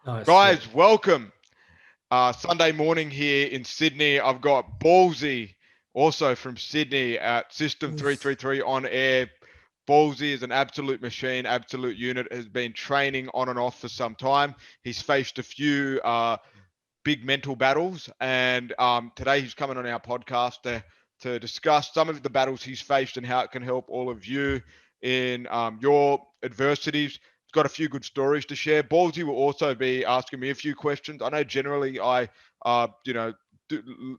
Nice, yeah. Guys, welcome. Sunday morning here in Sydney. I've got Ballsy, also from Sydney at System Oof. 333 on air. Ballsy is an absolute machine, absolute unit, has been training on and off for some time. He's faced a few big mental battles, and today he's coming on our podcast to discuss some of the battles he's faced and how it can help all of you in your adversities. He's got a few good stories to share. Ballsy will also be asking me a few questions. I know generally I, you know,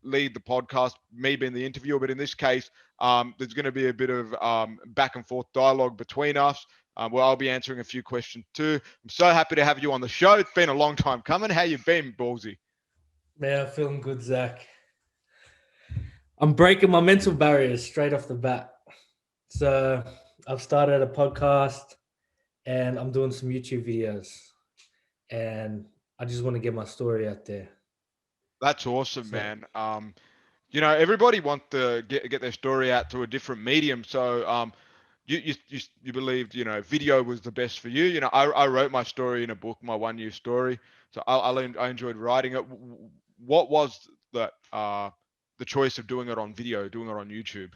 lead the podcast, me being the interviewer, but in this case, there's going to be a bit of back and forth dialogue between us. Where I'll be answering a few questions too. I'm so happy to have you on the show. It's been a long time coming. How you been, Ballsy? Man, I'm feeling good, Zach. I'm breaking my mental barriers straight off the bat. So I've started a podcast and I'm doing some YouTube videos. And I just want to get my story out there. That's awesome, So man. Everybody wants to get their story out to a different medium. So, you believed, video was the best for you. I wrote my story in a book, my 1 year story. So I enjoyed writing it. What was the choice of doing it on video, doing it on YouTube?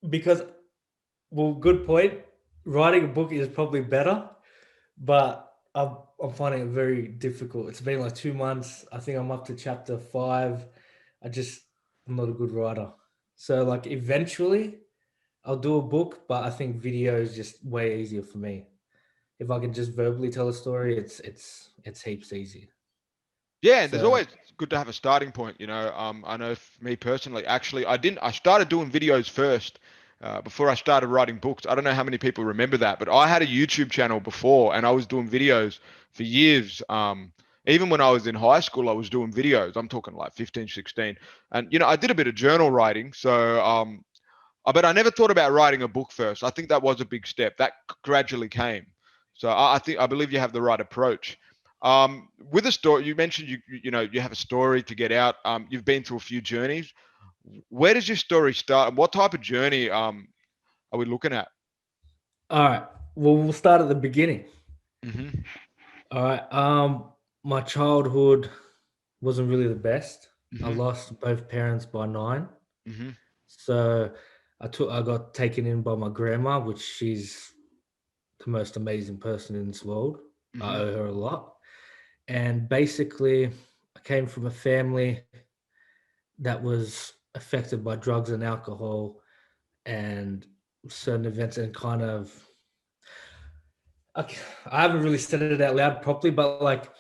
because well, good point. Writing a book is probably better, but I'm finding it very difficult. It's been like 2 months. I think I'm up to chapter 5. I just I'm not a good writer. So like eventually I'll do a book, but I think video is just way easier for me. If I can just verbally tell a story, it's heaps easier. Yeah, and there's So always good to have a starting point. I know for me personally, actually, I started doing videos first before I started writing books. I don't know how many people remember that, but I had a YouTube channel before, and I was doing videos for years. Even when I was in high school, I was doing videos. I'm talking like 15, 16. And I did a bit of journal writing. So, but I never thought about writing a book first. I think that was a big step. That gradually came. So I believe you have the right approach. With a story, you mentioned you have a story to get out. You've been through a few journeys. Where does your story start? And what type of journey are we looking at? all right. Well, we'll start at the beginning. Hmm. All right. My childhood wasn't really the best. I Hmm. lost both parents by 9. Hmm. So I got taken in by my grandma, which she's the most amazing person in this world. I Hmm. owe her a lot. And basically, I came from a family that was affected by drugs and alcohol and certain events, and kind of I haven't really said it out loud properly, but like,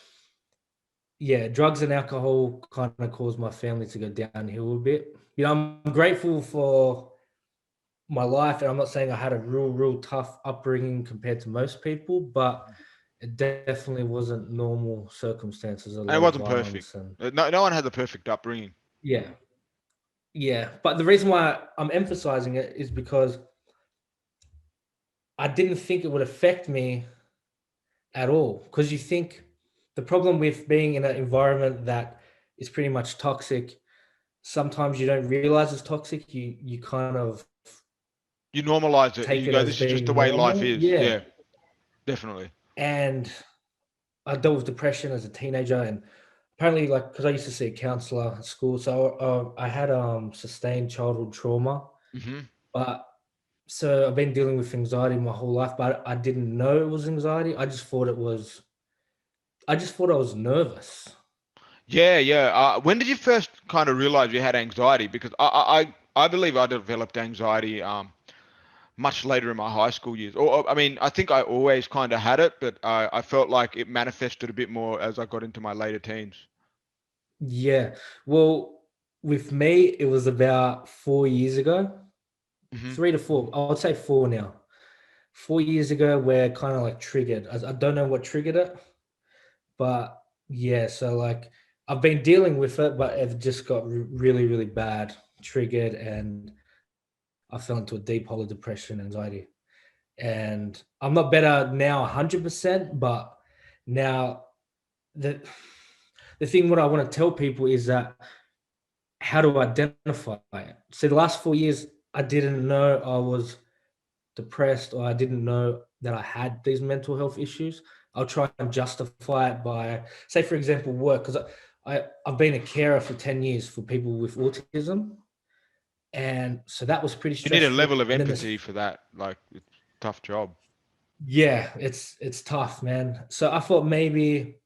yeah, drugs and alcohol kind of caused my family to go downhill a bit. I'm grateful for my life, and I'm not saying I had a real tough upbringing compared to most people, but it definitely wasn't normal circumstances. A lot And it of wasn't violence perfect. and No one had the perfect upbringing. yeah, yeah. But the reason why I'm emphasizing it is because I didn't think it would affect me at all. Because you think the problem with being in an environment that is pretty much toxic, sometimes you don't realize it's toxic. You kind of You normalize it. take You it go, as this is just being the way life normal. is. Yeah. Yeah, definitely. And I dealt with depression as a teenager, and apparently, like, because I used to see a counselor at school, so I had sustained childhood trauma. Hmm. But so I've been dealing with anxiety my whole life, but I didn't know it was anxiety. I just thought I was nervous. Yeah, yeah. When did you first kind of realize you had anxiety? Because I believe I developed anxiety much later in my high school years. Or I mean, I think I always kind of had it, but I felt like it manifested a bit more as I got into my later teens. Yeah. Well, with me, it was about 4 years ago, Hmm. 3 to 4. I would say 4 now. 4 years ago, where kind of like triggered. I don't know what triggered it, but yeah. So like, I've been dealing with it, but it just got really bad, triggered, and I fell into a deep hole of depression, anxiety. And I'm not better now 100%, but now the the thing what I want to tell people is that how to identify it. See, the last 4 years, I didn't know I was depressed, or I didn't know that I had these mental health issues. I'll try and justify it by, say, for example, work, because I've been a carer for 10 years for people with autism. And so that was pretty You need a stressful. level of And then empathy for that. Like, it's a tough job. yeah, it's tough, man. So I thought maybe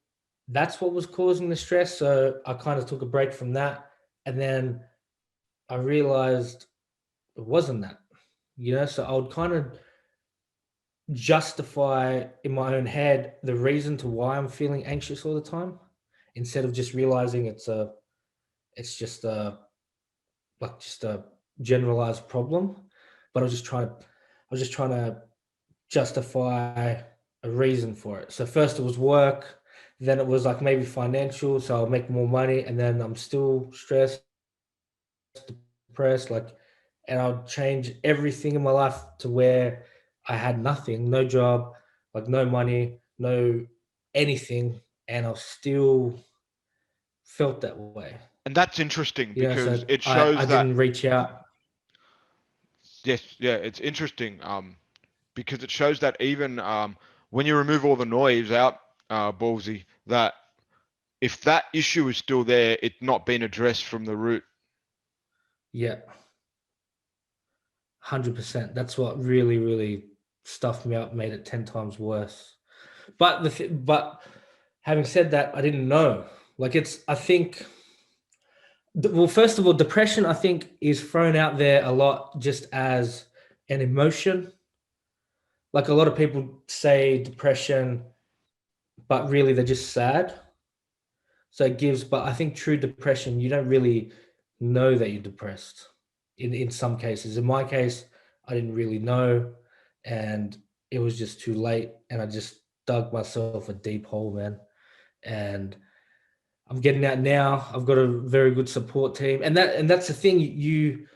that's what was causing the stress. So I kind of took a break from that. And then I realized it wasn't that, so I would kind of justify in my own head the reason to why I'm feeling anxious all the time, instead of just realizing it's just a generalized problem. But I was just trying to justify a reason for it. So first it was work, then it was like maybe financial, so I'll make more money, and then I'm still stressed, depressed, and I'll change everything in my life to where I had nothing, no job, like no money, no anything, and I still felt that way. And that's interesting because So it I shows that, didn't reach out. yes, yeah, it's interesting. Because it shows that even when you remove all the noise out, Ballsy, that if that issue is still there, it's not been addressed from the root. Yeah, 100%. That's what really, really stuffed me up, made it 10 times worse. But having said that, I didn't know. I think, well, first of all, depression, I think, is thrown out there a lot just as an emotion. Like a lot of people say depression, but really they're just sad. So it gives, but I think true depression, you don't really know that you're depressed in some cases. In my case, I didn't really know, and it was just too late, and I just dug myself a deep hole, man. And I'm getting out now. I've got a very good support team, and that's the thing. You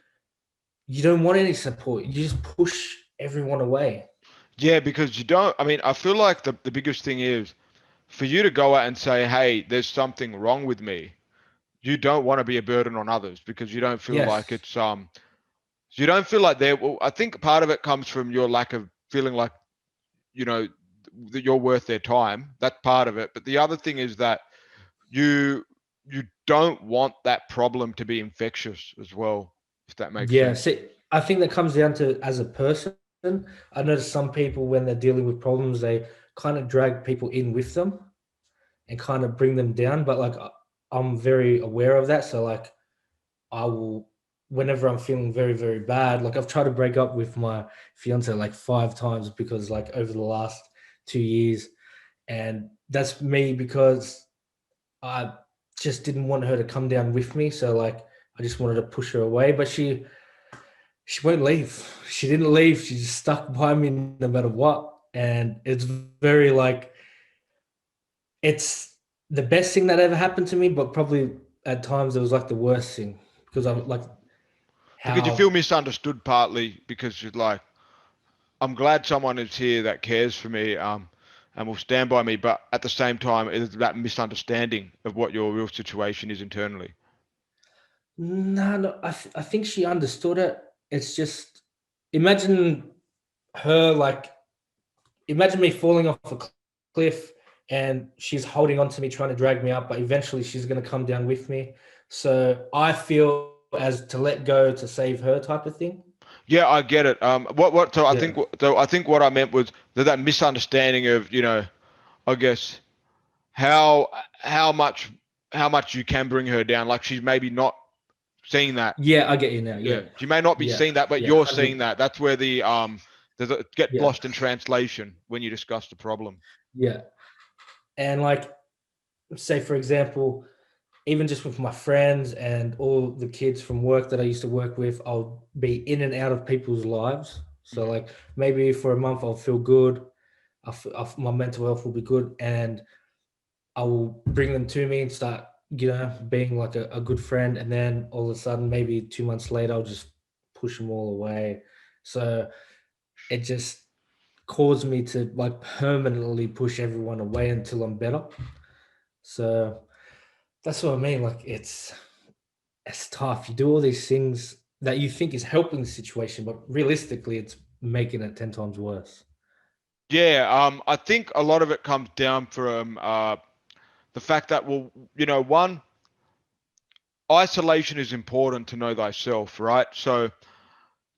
don't want any support. You just push everyone away. Yeah, because you don't, I mean, I feel like the biggest thing is for you to go out and say, hey, there's something wrong with me. You don't want to be a burden on others because you don't feel like Yes. it's, you don't feel like they're, well, I think part of it comes from your lack of feeling like, you know, that you're worth their time. That's part of it. But the other thing is that you you don't want that problem to be infectious as well, if that makes Yeah. sense. See, I think that comes down to as a person. I notice some people when they're dealing with problems, they kind of drag people in with them and kind of bring them down. But I'm very aware of that. So I will, whenever I'm feeling very, very bad, like I've tried to break up with my fiance like 5 times because like over the last 2 years. And that's me because I just didn't want her to come down with me. So I just wanted to push her away. But she won't leave. She didn't leave. She just stuck by me no matter what. And it's very it's the best thing that ever happened to me, but probably at times it was like the worst thing because I Mm. like Because you feel how misunderstood partly because you're like, I'm glad someone is here that cares for me, and will stand by me, but at the same time, it is that misunderstanding of what your real situation is internally. no, I think she understood it. It's just imagine her imagine me falling off a cliff and she's holding on to me trying to drag me up, but eventually she's going to come down with me. So I feel as to let go to save her type of thing. Yeah, I get it. So I Yeah. think, what I meant was that misunderstanding of, I guess how much you can bring her down. Like she's maybe not seeing that. Yeah, I get you now. Yeah, Yeah. she may not be Yeah. seeing that, but Yeah. you're seeing 100. that. That's where there's a get Yeah. lost in translation when you discuss the problem. Yeah. And say for example, even just with my friends and all the kids from work that I used to work with, I'll be in and out of people's lives. So Yeah. maybe for a month I'll feel good. My mental health will be good, and I will bring them to me and start, being like a good friend. And then all of a sudden, maybe 2 months later, I'll just push them all away. So it just caused me to permanently push everyone away until I'm better. So that's what I mean. It's tough. You do all these things that you think is helping the situation, but realistically, it's making it 10 times worse. Yeah, I think a lot of it comes down from the fact that, well, one, isolation is important to know thyself, right? So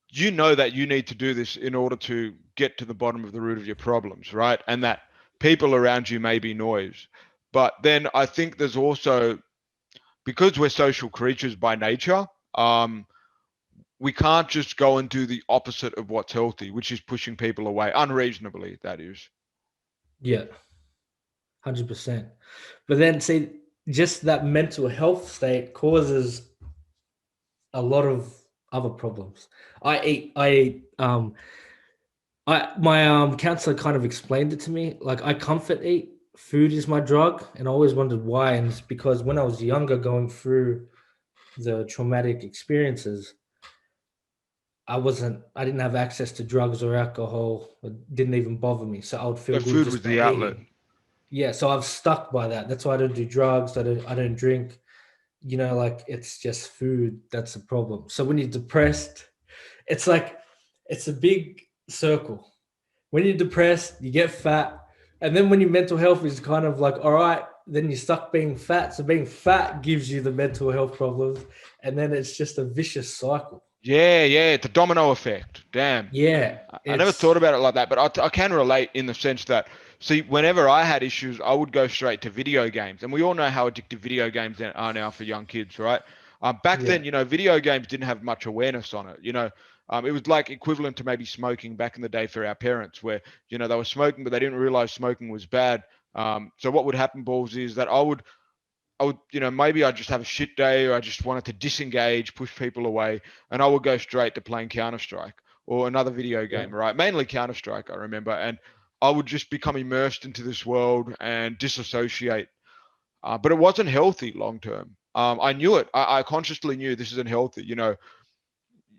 you know that you need to do this in order to get to the bottom of the root of your problems, right? And that people around you may be noise. But then I think there's also, because we're social creatures by nature, we can't just go and do the opposite of what's healthy, which is pushing people away unreasonably, that is. Yeah, 100%. But then see, just that mental health state causes a lot of other problems. I my counselor kind of explained it to me. Like I comfort eat. Food is my drug, and I always wondered why. And it's because when I was younger, going through the traumatic experiences, I didn't have access to drugs or alcohol. It didn't even bother me. So I would feel So good food was just by the outlet. eating. Yeah, so I've stuck by that. That's why I don't do drugs. I don't drink. Like it's just food that's a problem. So when you're depressed, it's like it's a big circle. When you're depressed, you get fat. And then when your mental health is kind of like, all right, then you're stuck being fat. So being fat gives you the mental health problems. And then it's just a vicious cycle. Yeah, it's a domino effect. Damn. Yeah, I never it's thought about it like that, but I can relate in the sense that, see, whenever I had issues, I would go straight to video games. And we all know how addictive video games are now for young kids, right? Back yeah, then, video games didn't have much awareness on it. It was like equivalent to maybe smoking back in the day for our parents, where, they were smoking, but they didn't realize smoking was bad. So what would happen, Balls, is that I would, maybe I just have a shit day or I just wanted to disengage, push people away, and I would go straight to playing Counter Strike or another video yeah, game, right? Mainly Counter Strike, I remember, and I would just become immersed into this world and disassociate. But it wasn't healthy long term. I knew it. I consciously knew this isn't healthy.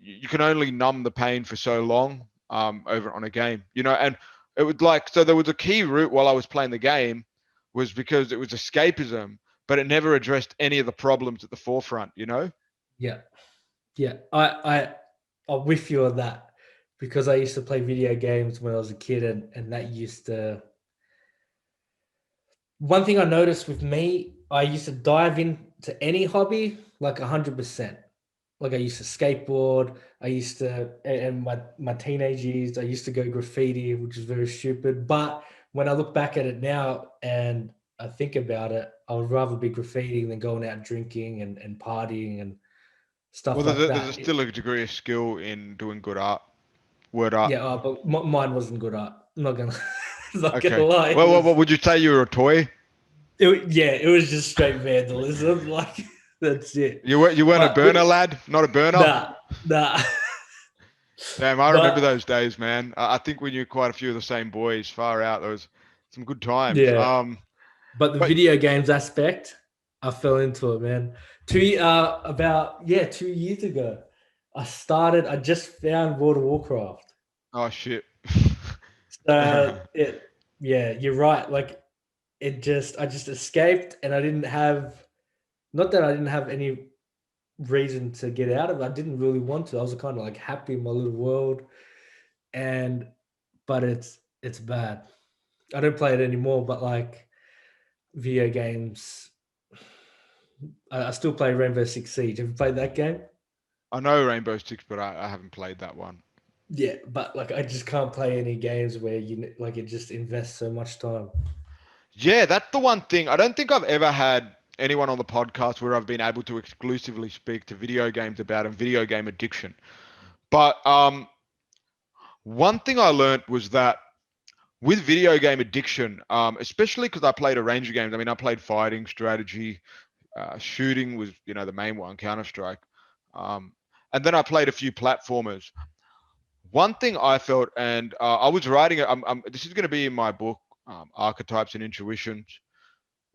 You can only numb the pain for so long over on a game, and it was like, so there was a key route while I was playing the game was because it was escapism, but it never addressed any of the problems at the forefront. yeah, yeah. I'm with you on that because I used to play video games when I was a kid, and that used to. One thing I noticed with me, I used to dive into any hobby like 100%. Like I used to skateboard. I used to, and my teenage years, I used to go graffiti, which is very stupid. But when I look back at it now and I think about it, I would rather be graffitiing than going out drinking and partying and Well, stuff there's like a, there's a that. still a degree of skill in doing good art, word art. Yeah, but mine wasn't good art. I'm not gonna, not gonna Okay. lie. Well, what would you say, you were a toy? Yeah, it was just straight vandalism. Like that's it. You weren't a But burner lad, not a burner. nah, nah. Damn, I remember But those days, man. I think we knew quite a few of the same boys. Far out, there was some good times. yeah, but the But video games aspect, I fell into it, man. About 2 years ago, I just found World of Warcraft. oh shit. Yeah, you're right. Like I just escaped, and I didn't have, not that I didn't have any reason to get out of it. I didn't really want to. I was kind of like happy in my little world, and but it's bad. I don't play it anymore. But like video games, I still play Rainbow Six Siege. Have you played that game? I know Rainbow Six, but I haven't played that one. Yeah, but like I just can't play any games where like it just invests so much time. Yeah, that's the one thing. I don't think I've ever had anyone on the podcast where I've been able to exclusively speak to video games about and video game addiction. But one thing I learned was that with video game addiction, especially because I played a range of games. I mean, I played fighting, strategy, shooting was the main one, Counter Strike, um, and then I played a few platformers. One thing I felt, and I was writing it. This is going to be in my book, Archetypes and Intuitions,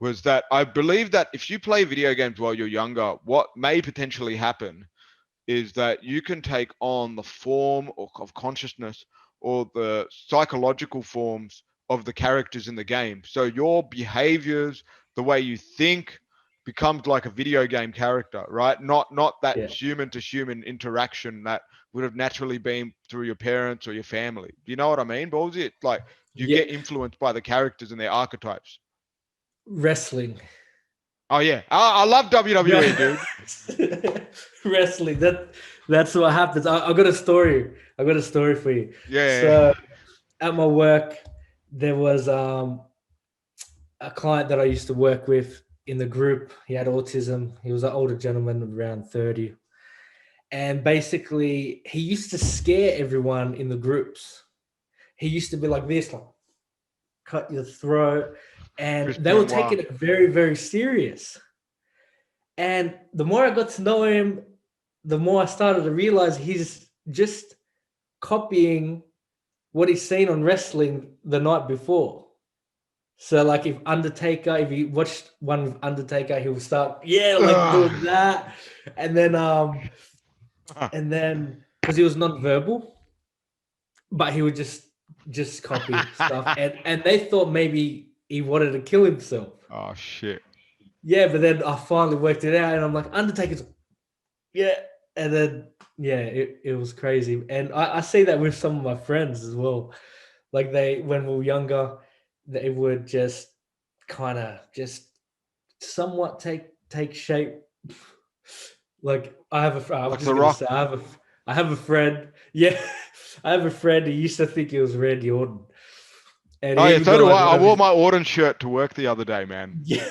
was that I believe that if you play video games while you're younger, what may potentially happen is that you can take on the form of consciousness or the psychological forms of the characters in the game. So your behaviors, the way you think, becomes like a video game character, right? Not that Yeah, human to human interaction that would have naturally been through your parents or your family. Do you know what I mean, Ballsy? It's like you Yeah, get influenced by the characters and their archetypes? wrestling. Oh yeah, I love WWE, dude. Wrestling. That's what happens. I got a story. I got a story for you. Yeah. So at my work, there was a client that I used to work with in the group. He had autism. He was an older gentleman, around 30. And basically, he used to scare everyone in the groups. He used to be like this, like cut your throat. And Chris they were Benoit. taking it very, very serious. And the more I got to know him, the more I started to realize he's just copying what he's seen on wrestling the night before. So, like, if you watched one with Undertaker, he will start, yeah, like Ugh. doing that, and then because he was non-verbal, but he would just copy stuff, and they thought maybe he wanted to kill himself. Oh shit. Yeah, but then I finally worked it out, and I'm like, Undertaker's, yeah, and then yeah, it was crazy, and I see that with some of my friends as well. Like when we were younger, they would just kind of just somewhat take shape. Like I was Like just The gonna Rock. say I have a friend. Yeah, I have a friend who used to think he was Randy Orton, and Oh he yeah, even so got do like I. one I of wore his, my Orton shirt to work the other day, man. yeah.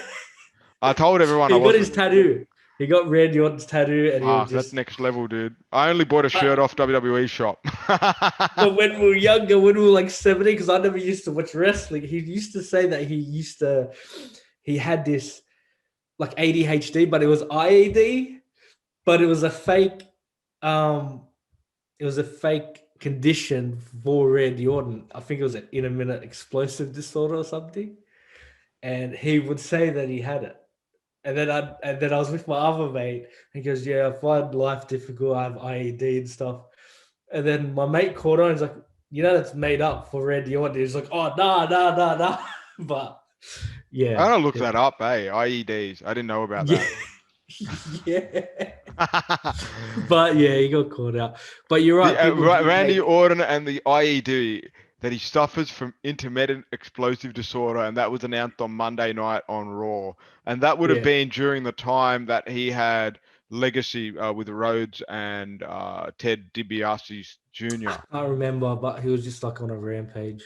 I told everyone I He got his wasn't. tattoo. He got Randy Orton's tattoo, and he would Fuck, that's just. next level, dude. I only bought a shirt But off WWE shop. but when we were younger, when we were like 17, because I never used to watch wrestling, he used to say that he had this like ADHD, but it was IAD, but um, it was a fake condition for Randy Orton. I think it was an intermittent explosive disorder or something. And he would say that he had it. And then I was with my other mate. He goes, "Yeah, I find life difficult. I have IED and stuff." And then my mate caught on. He's like, "That's made up for Randy Orton." He's like, "Oh, nah, nah, nah, nah." But I'm yeah, gonna look that up, eh? IEDs. I didn't know about yeah, that. yeah. But yeah, he got caught out. But you're The right. People do Randy take. Orton and the IED that he suffers from intermittent explosive disorder, and that was announced on Monday night on Raw, and that would have Yeah, been during the time that he had Legacy with Rhodes and Ted DiBiase I Jr. can't remember, but he was just like on a rampage.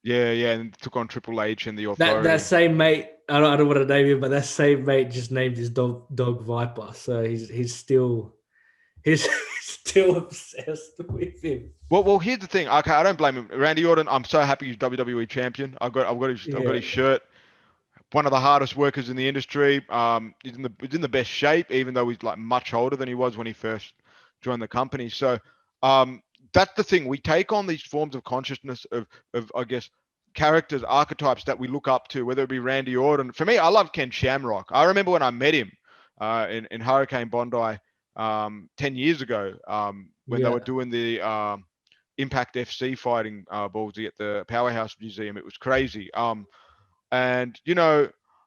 Yeah, yeah, and took on Triple H and the That Authority. same mate, I don't want to name him, but that same mate just named his dog Viper. So he's still obsessed with him. Well, here's the thing. Okay, I don't blame him. Randy Orton, I'm so happy he's WWE champion. I've got Yeah, his shirt. One of the hardest workers in the industry. He's in the best shape, even though he's like much older than he was when he first joined the company. So, that's the thing. We take on these forms of consciousness of I guess characters, archetypes that we look up to, whether it be Randy Orton. For me, I love Ken Shamrock. I remember when I met him in Hurricane Bondi 10 years ago when they yeah. were doing the Impact FC fighting Ballsy at the Powerhouse Museum. It was crazy. And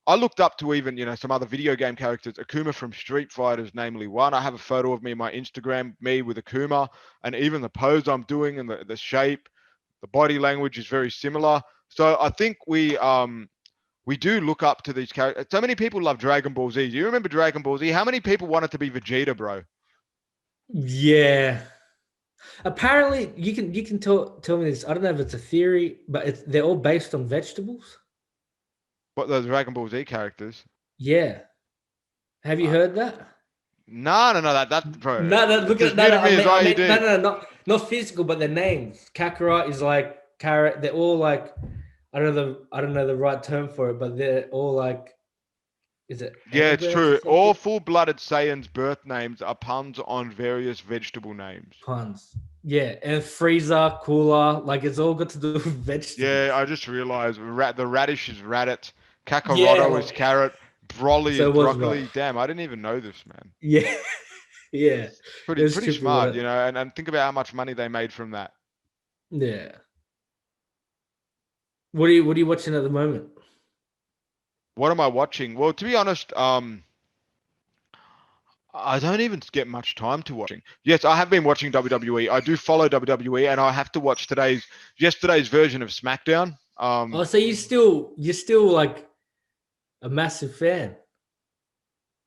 I looked up to even some other video game characters. Akuma from Street Fighters, namely one. I have a photo of me in my Instagram, me with Akuma, and even the pose I'm doing and the shape, the body language is very similar. So I think we do look up to these characters. So many people love Dragon Ball Z. Do you remember Dragon Ball Z? How many people wanted to be Vegeta, bro? Yeah. Apparently, you can tell me this. I don't know if it's a theory, but they're all based on vegetables. What those Dragon Ball Z characters? Yeah. Have you Uh, heard that? no, no, no. That bro. No, no. Look It's at as it. No, new no. to me as I mean, no, IED. no, no, not physical, but their names. Kakarot is like carrot. They're all like I don't know the right term for it, but they're all like, is it Yeah, it's anagrams or true. All something? full-blooded Saiyans' birth names are puns on various vegetable names. Puns. Yeah, and freezer, cooler, like it's all got to do with Yeah, vegetables. I just realized the radish is radit, Yeah, Kakaroto is like carrot, broly so is it was right. broccoli. Damn, I didn't even know this, man. Yeah, yeah. It's It was pretty trippy, smart, wasn't it? and think about how much money they made from that. Yeah. What are you watching at the moment? What am I watching? Well, to be honest, I don't even get much time to watching. Yes, I have been watching WWE. I do follow WWE, and I have to watch yesterday's version of SmackDown. Oh, so you're still like a massive fan.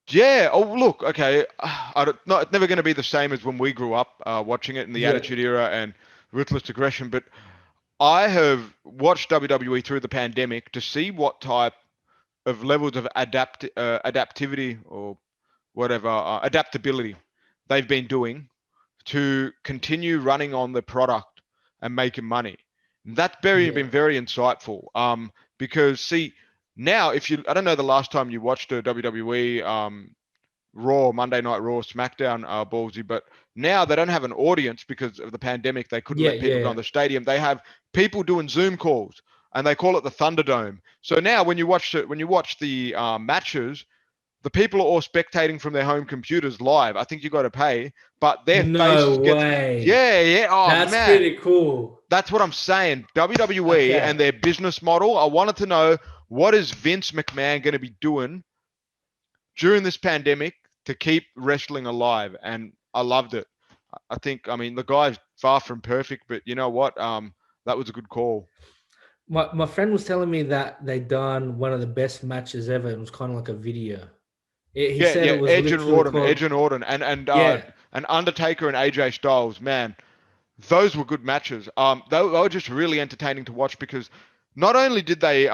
Yeah. Oh, look. Okay. It's never going to be the same as when we grew up watching it in the Yeah. Attitude Era and Ruthless Aggression. But I have watched WWE through the pandemic to see what type of levels of adaptivity or whatever adaptability they've been doing to continue running on the product and making money. And that's Yeah. been very insightful. Because see, now if you, I don't know the last time you watched a WWE Raw, Monday Night Raw, SmackDown, Ballsy, but now they don't have an audience because of the pandemic. They couldn't Yeah. let people Yeah. go in the stadium. They have people doing Zoom calls, and they call it the Thunderdome. So now when you watch the matches, the people are all spectating from their home computers live. I think you got to pay, but their No faces get, way. yeah, yeah. Oh That's man, pretty cool. that's what I'm saying. WWE Okay. and their business model. I wanted to know, what is Vince McMahon going to be doing during this pandemic to keep wrestling alive, and I loved it. I think, I mean, the guy's far from perfect, but you know what? That was a good call. My friend was telling me that they done one of the best matches ever. It was kind of like a video. He Yeah, said yeah, it was literally Edge called. and Orton, Yeah. and Undertaker and AJ Styles. Man, those were good matches. They were just really entertaining to watch because not only did they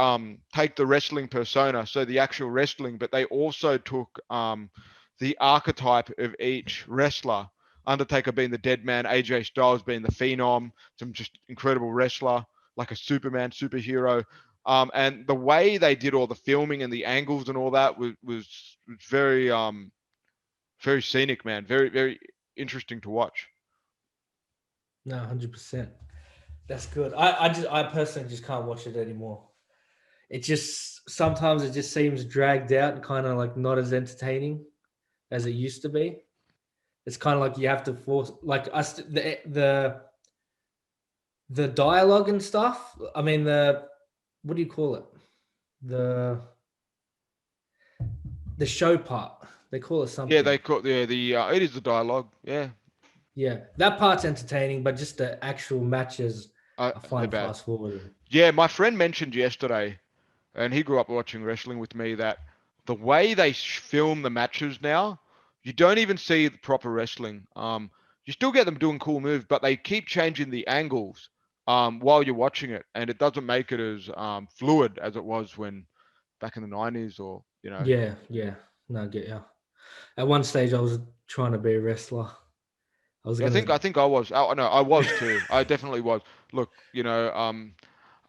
take the wrestling persona, so the actual wrestling, but they also took the archetype of each wrestler. Undertaker being the dead man, AJ Styles being the phenom, some just incredible wrestler, like a Superman superhero. And the way they did all the filming and the angles and all that was very very scenic, man. Very very interesting to watch. No, 100%. That's good. I personally just can't watch it anymore. It just sometimes it just seems dragged out and kind of like not as entertaining as it used to be. It's kind of like you have to force like us the dialogue and stuff. I mean the what do you call it? The the show part. They call it Yeah, something. they call the it is the dialogue. Yeah, Yeah, that part's entertaining, but just the actual matches, I they're find bad. fast forwarded. Yeah, my friend mentioned yesterday, and he grew up watching wrestling with me, that the way they film the matches now, you don't even see the proper wrestling. You still get them doing cool moves, but they keep changing the angles while you're watching it, and it doesn't make it as fluid as it was when back in the 90s, or you know. Yeah, yeah. No, I get you. At one stage, I was trying to be a wrestler. I was I gonna. think I was. Oh, no, I was too. I definitely was. Look, I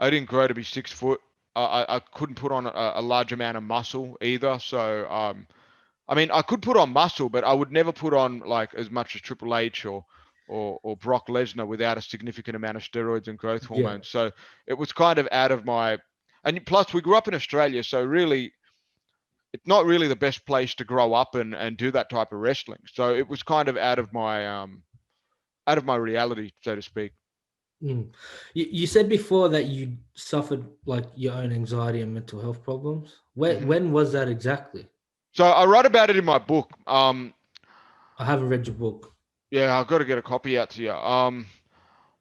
didn't grow to be 6 foot. I couldn't put on a large amount of muscle either. So, I mean, I could put on muscle, but I would never put on like as much as Triple H or Brock Lesnar without a significant amount of steroids and growth Yeah, hormones. So it was kind of out of my. And plus, we grew up in Australia, so really, it's not really the best place to grow up and do that type of wrestling. So it was kind of out of my reality, so to speak. mm. You said before that you suffered like your own anxiety and mental health problems. Hmm. When was that exactly? So I write about it in my book. I haven't read your book. Yeah, I've got to get a copy out to you.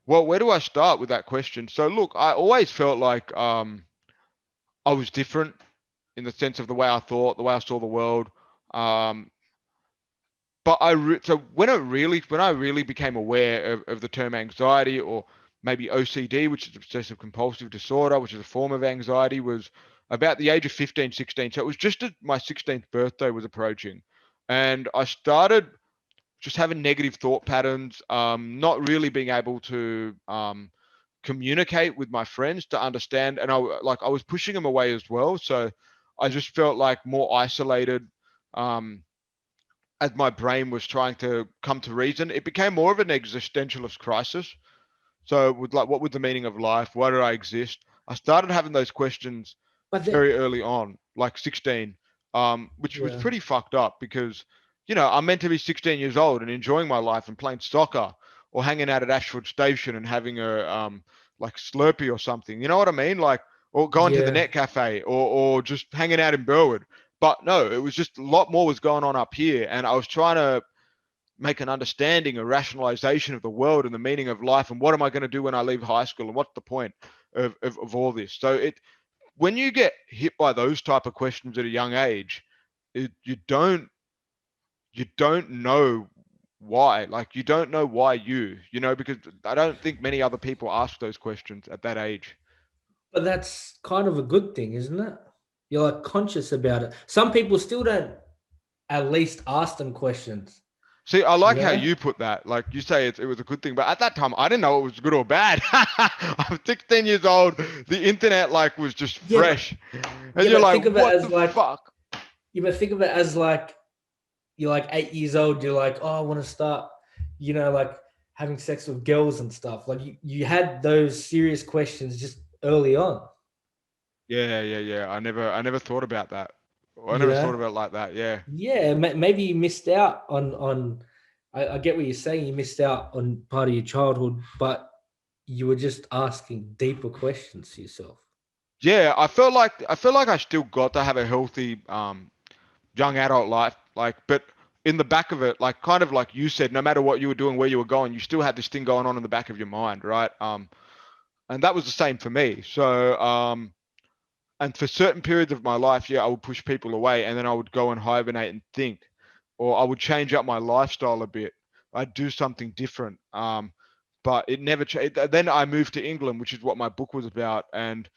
Well, where do I start with that question? So look, I always felt like I was different in the sense of the way I thought, the way I saw the world. Um, but so when I really became aware of the term anxiety, or maybe OCD, which is obsessive compulsive disorder, which is a form of anxiety, was about the age of 15, 16. So it was just as my 16th birthday was approaching, and I started just having negative thought patterns, not really being able to communicate with my friends to understand, and I was pushing them away as well. So I just felt like more isolated. Um, as my brain was trying to come to reason, it became more of an existentialist crisis. So, with like, what was the meaning of life? Why did I exist? I started having those questions But then, very early on, like 16, which was yeah, pretty fucked up because, I'm meant to be 16 years old and enjoying my life and playing soccer or hanging out at Ashford Station and having a like Slurpee or something. You know what I mean? Like, or going to the yeah. net cafe, or just hanging out in Burwood. But no, it was just a lot more was going on up here, and I was trying to make an understanding, a rationalization of the world and the meaning of life, and what am I going to do when I leave high school, and what's the point? of all this. So when you get hit by those type of questions at a young age, you don't know why. Like, you don't know why because I don't think many other people ask those questions at that age. But that's kind of a good thing, isn't it? You're like conscious about it. Some people still don't at least ask them questions, See, I you like how know? you put that. Like, you say it was a good thing, but at that time, I didn't know it was good or bad. I'm 16 years old. The internet like was just Yeah, but fresh, and yeah, you're but like, think of it what as the like fuck? think of it as like you're like 8 years old, you're like, oh, I want to start, like having sex with girls and stuff. Like you had those serious questions just early on, Yeah, yeah, yeah. I never thought about that. I you never thought know? about it like that. Yeah. Yeah, maybe you missed out on I get what you're saying, you missed out on part of your childhood, but you were just asking deeper questions to yourself. Yeah, I felt like I still got to have a healthy young adult life, like, but in the back of it, like, kind of like you said, no matter what you were doing, where you were going, you still had this thing going on in the back of your mind, right? And that was the same for me. So and for certain periods of my life, yeah, I would push people away, and then I would go and hibernate and think, or I would change up my lifestyle a bit. I'd do something different. But it never changed. Then I moved to England, which is what my book was about, and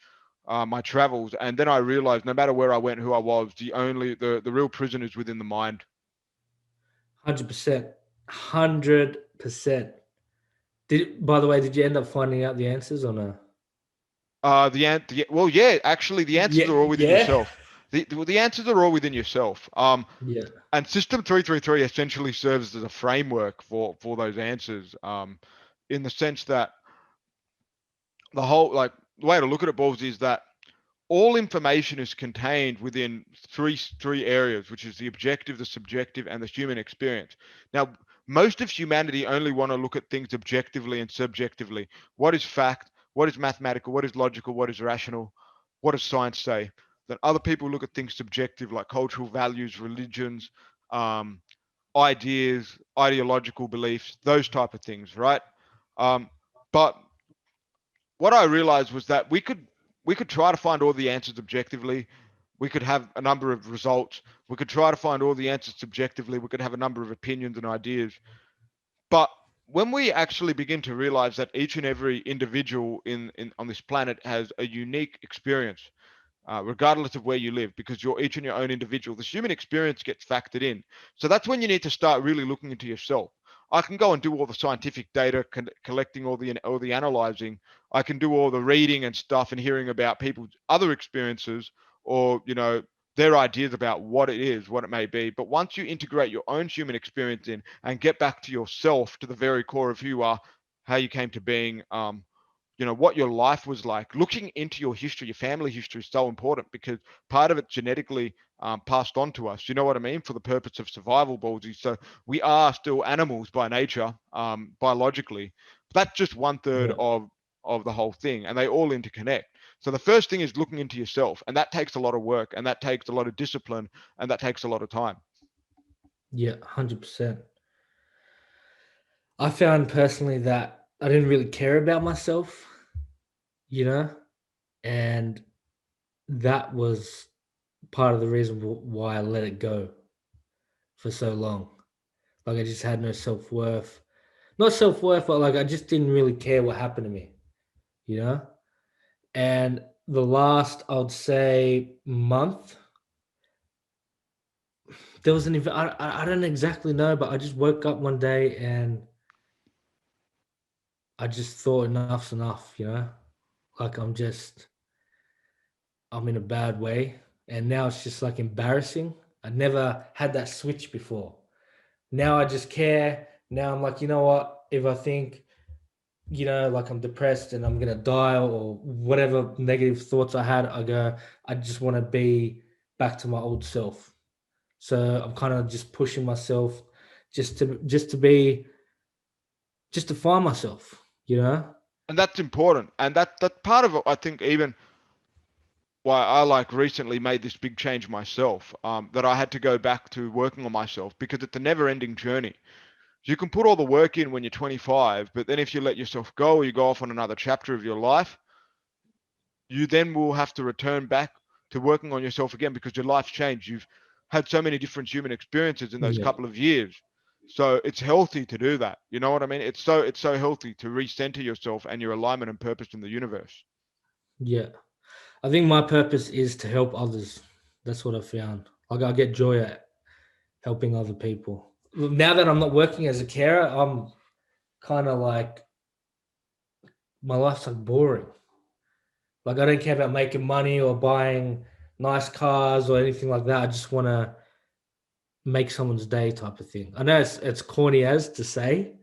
my travels, and then I realized no matter where I went, who I was, the real prison is within the mind. 100%. 100%. By the way, did you end up finding out the answers or no? Well, yeah, actually, the answers Yeah, are all within yeah. yourself. The answers are all within yourself. Yeah. And System 333 essentially serves as a framework for those answers. In the sense that the way to look at it, Balls, is that all information is contained within three areas, which is the objective, the subjective, and the human experience. Now, most of humanity only want to look at things objectively and subjectively. What is fact? What is mathematical? What is logical? What is rational? What does science say? Then other people look at things subjective, like cultural values, religions, um, ideas, ideological beliefs, those type of things, right? Um, but what I realized was that we could try to find all the answers objectively. We could have a number of results. We could try to find all the answers subjectively. We could have a number of opinions and ideas. But when we actually begin to realize that each and every individual in on this planet has a unique experience, regardless of where you live, because you're each and your own individual. The human experience gets factored in. So that's when you need to start really looking into yourself. I can go and do all the scientific data, collecting all the analyzing. I can do all the reading and stuff and hearing about people's other experiences, or their ideas about what it is, what it may be. But once you integrate your own human experience in and get back to yourself, to the very core of who you are, how you came to being, what your life was like. Looking into your history, your family history, is so important, because part of it genetically passed on to us. You know what I mean? For the purpose of survival, Ballsy. So we are still animals by nature, biologically. That's just one third Yeah. of the whole thing, and they all interconnect. So the first thing is looking into yourself, and that takes a lot of work, and that takes a lot of discipline, and that takes a lot of time. Yeah, 100%. I found personally that I didn't really care about myself, you know, and that was part of the reason why I let it go for so long. Like I just had no self-worth. Not self-worth, but like I just didn't really care what happened to me, you know? And the last, I would say, month, there was an event. I don't exactly know, but I just woke up one day and I just thought enough's enough, you know? Like I'm in a bad way. And now it's just like embarrassing. I never had that switch before. Now I just care. Now I'm like, you know what? If I think, like I'm depressed and I'm gonna die or whatever negative thoughts I had, I just want to be back to my old self. So I'm kind of just pushing myself just to find myself, you know? And that's important, and that part of it, I think, even why I like recently made this big change myself, that I had to go back to working on myself, because it's a never ending journey. You can put all the work in when you're 25, but then if you let yourself go, or you go off on another chapter of your life, you then will have to return back to working on yourself again because your life's changed. You've had so many different human experiences in those Yeah, couple of years. So it's healthy to do that. You know what I mean? It's so healthy to recenter yourself and your alignment and purpose in the universe. yeah. I think my purpose is to help others. That's what I found. Like I get joy at helping other people. Now that I'm not working as a carer, I'm kind of like my life's like boring. Like I don't care about making money or buying nice cars or anything like that. I just want to make someone's day type of thing. I know it's corny as to say,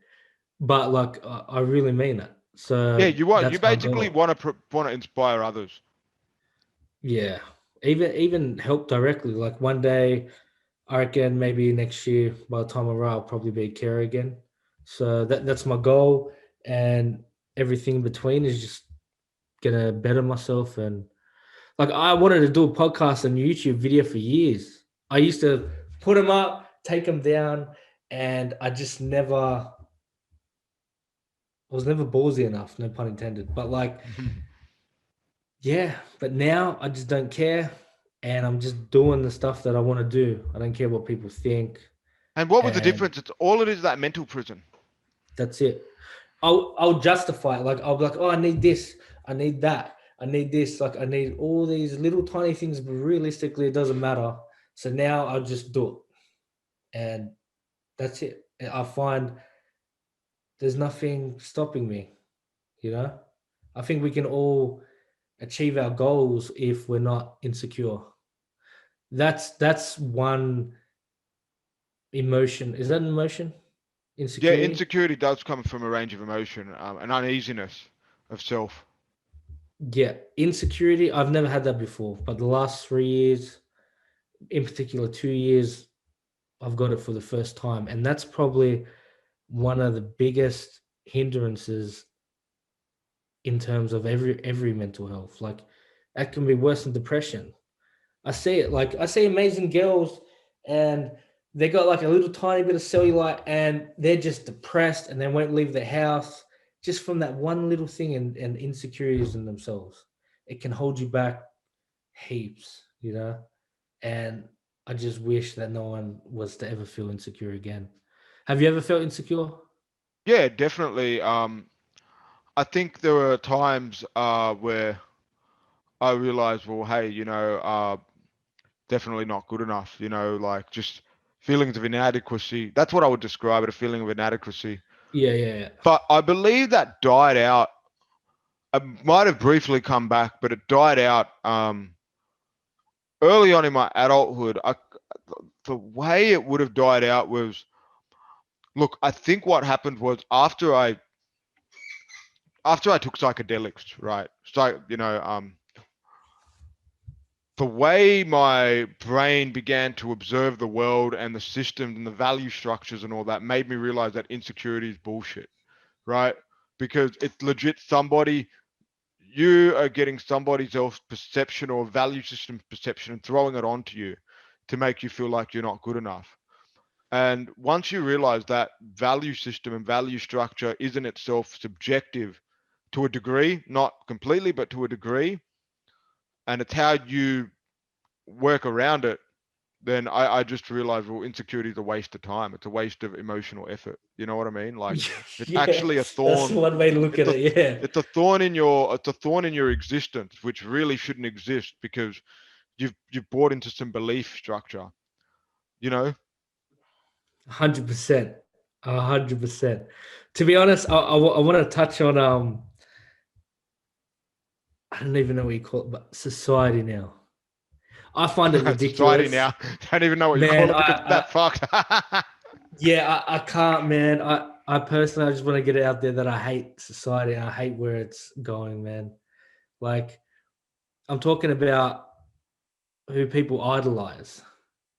but like I really mean it. Yeah, So you that's my basically goal. want to inspire others. Yeah, even help directly. Like one day, I reckon maybe next year by the time I'm right, I'll probably be a carer again. So that's my goal, and everything in between is just gonna better myself. And like I wanted to do a podcast and YouTube video for years. I used to put them up, take them down, and I just never I was never ballsy enough, no pun intended. But like, yeah, but now I just don't care. And I'm just doing the stuff that I want to do. I don't care what people think. And what was the And difference? It's all it is that mental prison. that's it. I'll justify it. Like I'll be like, oh, I need this, I need that, I need this, like I need all these little tiny things, but realistically it doesn't matter. So now I'll just do it. And that's it. I find there's nothing stopping me, you know? I think we can all achieve our goals if we're not insecure. That's one emotion. Is that an emotion? Yeah, Insecurity? insecurity does come from a range of emotion, an uneasiness of self. Yeah. Insecurity, I've never had that before. But the last 3 years, in particular 2 years, I've got it for the first time. And that's probably one of the biggest hindrances in terms of every mental health. Like that can be worse than depression. I see it. Like I see amazing girls, and they got like a little tiny bit of cellulite, and they're just depressed, and they won't leave the house just from that one little thing and insecurities in themselves. It can hold you back heaps, you know. And I just wish that no one was to ever feel insecure again. Have you ever felt insecure? Yeah, definitely. I think there were times where I realized, well, hey, definitely not good enough. Like just feelings of inadequacy. That's what I would describe it, a feeling of inadequacy. Yeah, yeah, yeah. But I believe that died out. It might have briefly come back, but it died out early on in my adulthood. The way it would have died out was, look, I think what happened was after I took psychedelics, right? So, the way my brain began to observe the world and the systems and the value structures and all that made me realize that insecurity is bullshit, right? Because it's legit you are getting somebody else's perception or value system perception and throwing it onto you to make you feel like you're not good enough. And once you realize that value system and value structure is in itself subjective to a degree, not completely, but to a degree, and it's how you work around it, then I just realized, well, insecurity is a waste of time. It's a waste of emotional effort. You know what I mean? Like it's Yeah, actually a that's thorn. one way to look It's at a it. Yeah. it's a thorn in your existence, which really shouldn't exist because you've bought into some belief structure. You know? 100%. 100%. To be honest, I want to touch on I don't even know what you call it, but society now. I find it Society ridiculous, now. Don't even know what you call man. it because it's that fucked. Yeah, I can't, man. I personally, I just want to get it out there that I hate society. And I hate where it's going, man. Like I'm talking about who people idolize.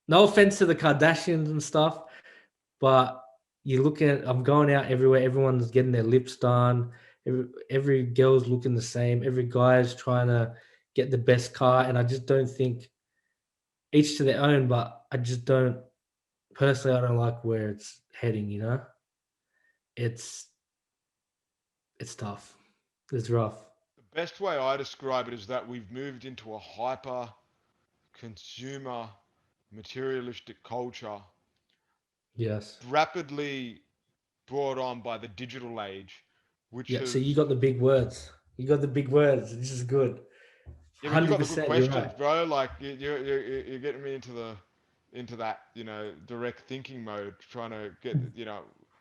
No offense to the Kardashians and stuff, but you look at, I'm going out everywhere. Everyone's getting their lips done. Every girl's looking the same. Every guy's trying to get the best car, and I just don't think each to their own. But I just don't personally. I don't like where it's heading. You know, it's it's tough. It's rough. best way I describe it is that we've moved into a hyper consumer materialistic culture Yes. rapidly brought on by the digital age, which Yeah. So has, you got the big words. You got the big words. This is good. yeah, but you got the good 100%. You're questions, right. bro. Like you're getting me into that, direct thinking mode, trying to get,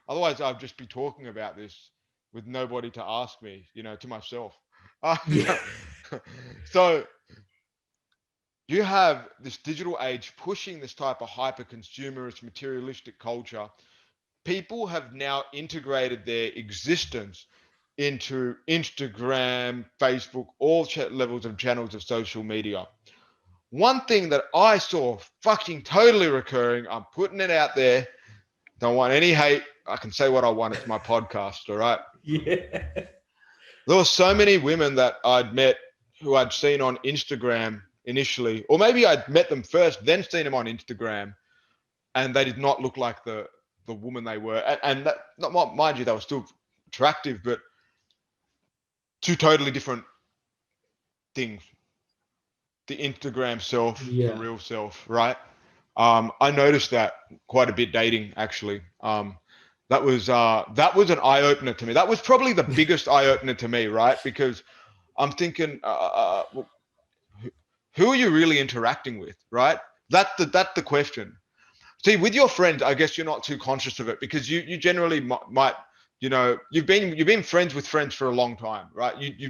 otherwise I'd just be talking about this with nobody to ask me, to myself. Yeah. So you have this digital age pushing this type of hyper consumerist materialistic culture. People have now integrated their existence into Instagram, Facebook, all levels of channels of social media. One thing that I saw fucking totally recurring, I'm putting it out there. Don't want any hate. I can say what I want. It's my podcast, all right? Yeah. There were so many women that I'd met who I'd seen on Instagram initially, or maybe I'd met them first, then seen them on Instagram, and they did not look like the woman they were. And that, not mind you, they were still attractive, but two totally different things. The Instagram self, the Yeah. real self, right? I noticed that quite a bit dating actually. That was an eye opener to me. That was probably the biggest eye opener to me, right? Because I'm thinking, well, who are you really interacting with, right? That's the question. See, with your friends, I guess you're not too conscious of it because you generally might, you've been friends with friends for a long time, right? Yeah.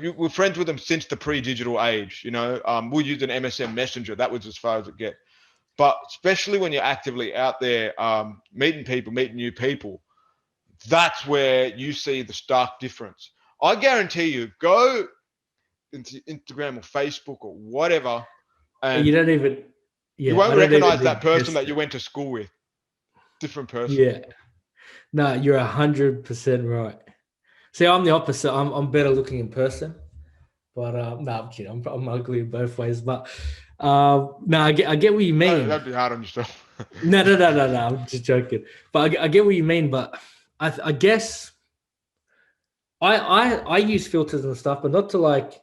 You were friends with them since the pre-digital age. We'll use an MSN Messenger. That was as far as it get. But especially when you're actively out there, meeting people, meeting new people, that's where you see the stark difference. I guarantee you, go into Instagram or Facebook or whatever, You and don't even. you Yeah. I won't don't even recognize need that to person test that you it. went to school with. Different person. Yeah. No, you're 100% right. See, I'm the opposite. I'm better looking in person, but no, I'm kidding. I'm ugly in both ways. But no, I get what you mean. That'd be hard on yourself. No. I'm just joking. But I get what you mean. But I guess I use filters and stuff, but not to like.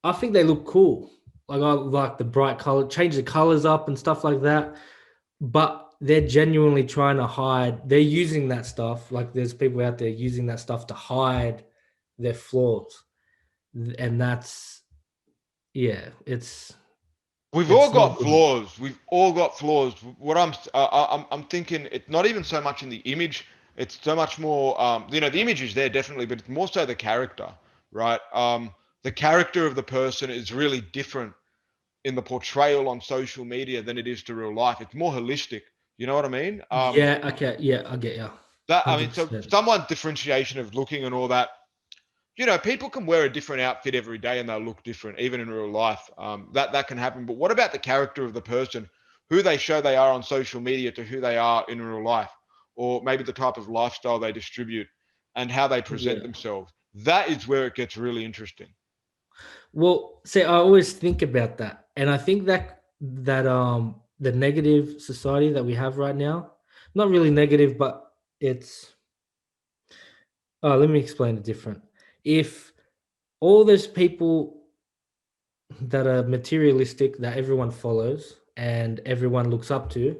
I think they look cool. Like I like the bright color, change the colors up and stuff like that. But they're genuinely trying to hide. They're using that stuff. Like there's people out there using that stuff to hide their flaws, and that's yeah. We've all It's not got good. flaws. We've all got flaws. What I'm thinking, it's not even so much in the image. It's so much more, the image is there definitely, but it's more so the character, right? The character of the person is really different in the portrayal on social media than it is to real life. It's more holistic. You know what I mean? Yeah. Okay. Yeah. I get you. That I mean, hundred so percent. someone's differentiation of looking and all that. People can wear a different outfit every day and they'll look different, even in real life. That can happen. But what about the character of the person, who they show they are on social media to who they are in real life, or maybe the type of lifestyle they distribute and how they present Yeah. themselves? That is where it gets really interesting. Well, see, I always think about that, and I think that the negative society that we have right now, not really negative, but it's. Let me explain it different. If all those people that are materialistic that everyone follows and everyone looks up to,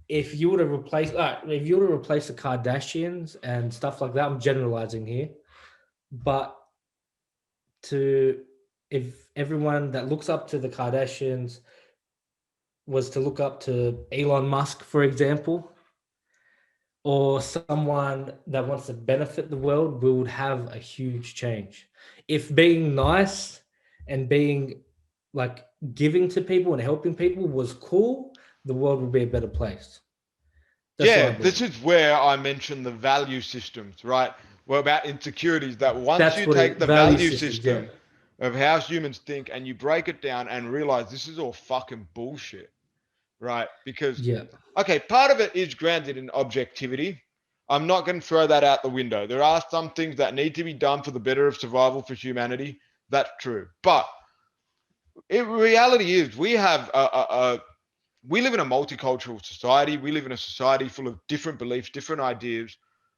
if you were to replace, if you were to replace the Kardashians and stuff like that, I'm generalizing here, but to if everyone that looks up to the Kardashians was to look up to Elon Musk, for example, or someone that wants to benefit the world, we would have a huge change. If being nice and being like giving to people and helping people was cool, the world would be a better place. That's what I Yeah, this believe. is where I mentioned the value systems, right? Well, about insecurities, that once That's you what take it the value value systems. Yeah, system of how humans think and you break it down and realize this is all fucking bullshit, right? Because, yeah, okay, part of it is grounded in objectivity. I'm not going to throw that out the window. There are some things that need to be done for the better of survival for humanity. That's true. But reality is we live in a multicultural society. We live in a society full of different beliefs, different ideas,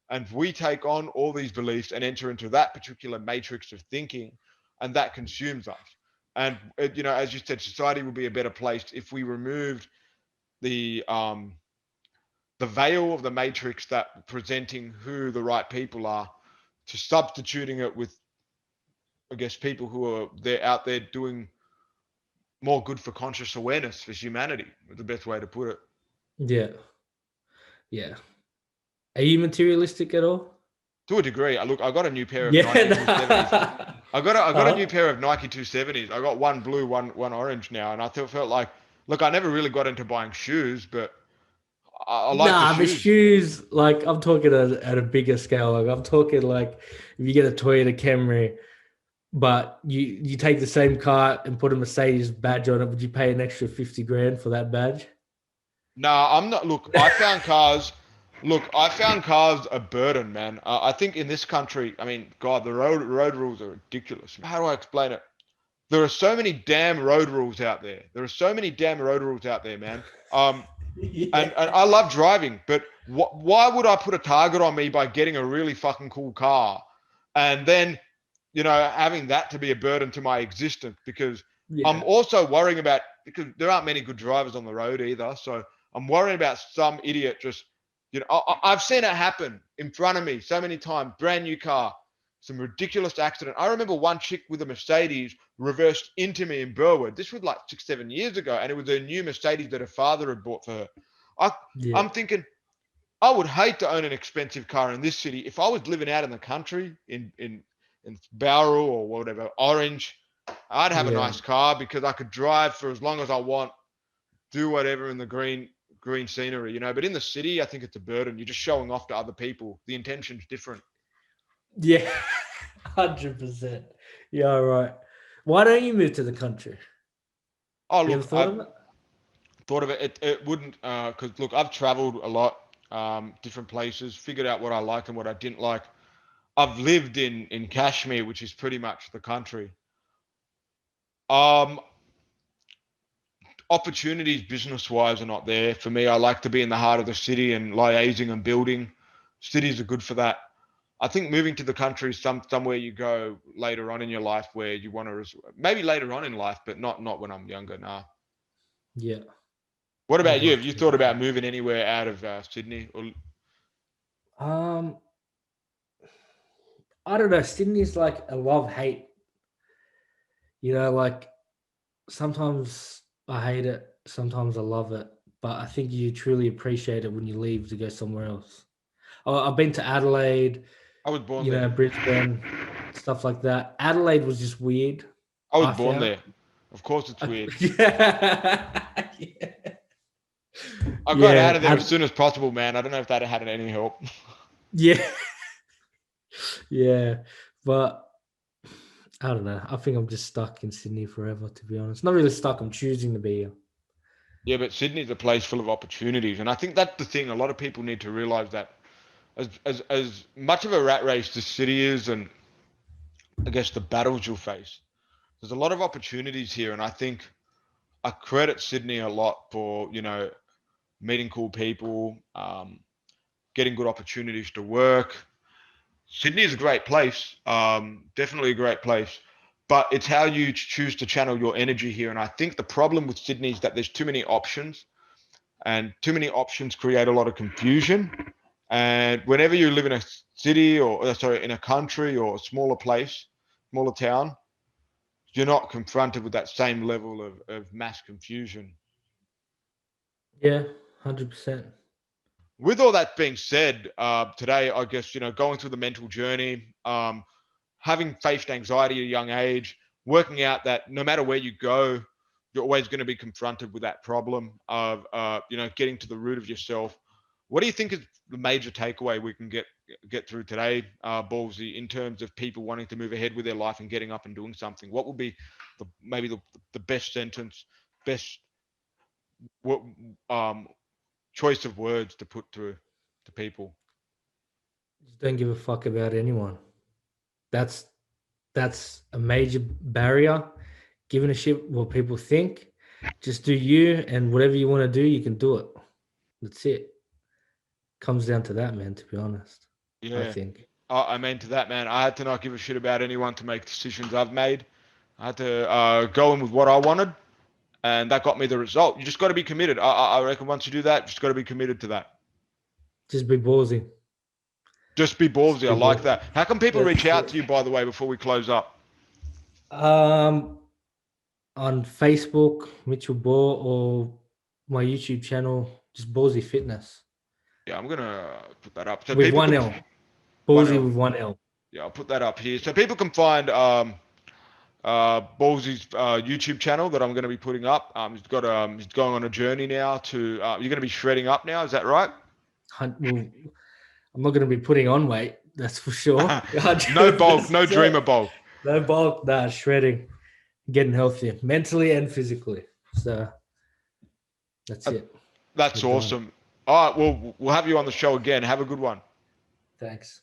and we take on all these beliefs and enter into that particular matrix of thinking. and that consumes us. And as you said, society would be a better place if we removed the veil of the matrix that presenting who the right people are, to substituting it with, I guess, people who are out there doing more good for conscious awareness for humanity. Is the best way to put it. Yeah. Yeah. Are you materialistic at all? To a degree. I got a new pair of Yeah. Nike 270s. I got a new Huh? pair of Nike 270s. I got one blue, one orange now, and I felt like, look, I never really got into buying shoes, but I like the Nah, but shoes. shoes, like I'm talking at a bigger scale. Like I'm talking like if you get a Toyota Camry, but you take the same car and put a Mercedes badge on it, would you pay an extra 50 grand for that badge? Nah, I'm not. Look, I found cars. Look, I found cars a burden, man. I think in this country, I mean, God, the road rules are ridiculous. How do I explain it? There are so many damn road rules out there. There are so many damn road rules out there, man. And Yeah. I love driving, but why would I put a target on me by getting a really fucking cool car, and then having that to be a burden to my existence? Because I'm Yeah. also worrying about, because there aren't many good drivers on the road either. So I'm worrying about some idiot just, I've seen it happen in front of me so many times. Brand new car, some ridiculous accident. I remember one chick with a Mercedes reversed into me in Burwood. This was like 6, 7 years ago, and it was a new Mercedes that her father had bought for her. I, Yeah. I'm thinking, I would hate to own an expensive car in this city. If I was living out in the country in Bowral or whatever, Orange, I'd have a Yeah. nice car because I could drive for as long as I want, do whatever in the green scenery, But in the city, I think it's a burden. You're just showing off to other people. The intention's different. Yeah. 100%. Yeah, all right. Why don't you move to the country? Oh, You ever look, thought I've of it? thought of it. It wouldn't, because look, I've traveled a lot, different places, figured out what I liked and what I didn't like. I've lived in Kashmir, which is pretty much the country. Um, Opportunities business wise are not there for me. I like to be in the heart of the city and liaising and building. Cities are good for that. I think moving to the country is somewhere you go later on in your life where you want to, maybe later on in life, but not when I'm younger. Nah. Yeah. What I'd about you? love Have you to. thought about moving anywhere out of Sydney? Or Um, I don't know. Sydney's like a love hate. Like sometimes I hate it, sometimes I love it, but I think you truly appreciate it when you leave to go somewhere else. I've been to Adelaide, I was born there. Brisbane, stuff like that. Adelaide was just weird. I was I born found. there. Of course, it's weird. Yeah, I got out yeah, of there as soon as possible, man. I don't know if that had any help. yeah, yeah. But I don't know. I think I'm just stuck in Sydney forever. To be honest, not really stuck. I'm choosing to be here. Yeah, but Sydney's a place full of opportunities, and I think that's the thing. A lot of people need to realize that as much of a rat race the city is, and I guess the battles you'll face, there's a lot of opportunities here, and I think I credit Sydney a lot for meeting cool people, getting good opportunities to work. Sydney is a great place, definitely a great place, but it's how you choose to channel your energy here. And I think the problem with Sydney is that there's too many options, and too many options create a lot of confusion. And whenever you live in a city or sorry, in a country or a smaller place, smaller town, you're not confronted with that same level of mass confusion. Yeah, 100%. With all that being said, today, I guess, going through the mental journey, having faced anxiety at a young age, working out that no matter where you go, you're always going to be confronted with that problem of, getting to the root of yourself. What do you think is the major takeaway we can get through today, Ballsy, in terms of people wanting to move ahead with their life and getting up and doing something? What would be maybe the best sentence, best what choice of words to put through to people? Just don't give a fuck about anyone. That's that's a major barrier. Giving a shit what people think. Just do you, and whatever you want to do, you can do it. That's it. Comes down to that, man. To be honest, I Yeah. think. I mean, to that, man, I had to not give a shit about anyone to make decisions I've made. I had to go in with what I wanted, and that got me the result. You just got to be committed. I reckon once you do that, you just got to be committed to that. Just be ballsy. Just be Just ballsy. I be like ballsy. that. How can people reach That's out it. to you, by the way, before we close up? On Facebook, Mitchell Ball, or my YouTube channel, just Ballsy Fitness Yeah, I'm gonna put that up so with people one can. L. One Ballsy L. with one L. Yeah, I'll put that up here so people can find Ballsy's YouTube channel that I'm going to be putting up. He's going on a journey now to. You're going to be shredding up now. Is that right? Well, I'm not going to be putting on weight, that's for sure. No bulk, no 100%. dreamer bulk. No bulk, nah, shredding, getting healthier, mentally and physically. So that's it. That's We're done. awesome. All right, well, we'll have you on the show again. Have a good one. Thanks.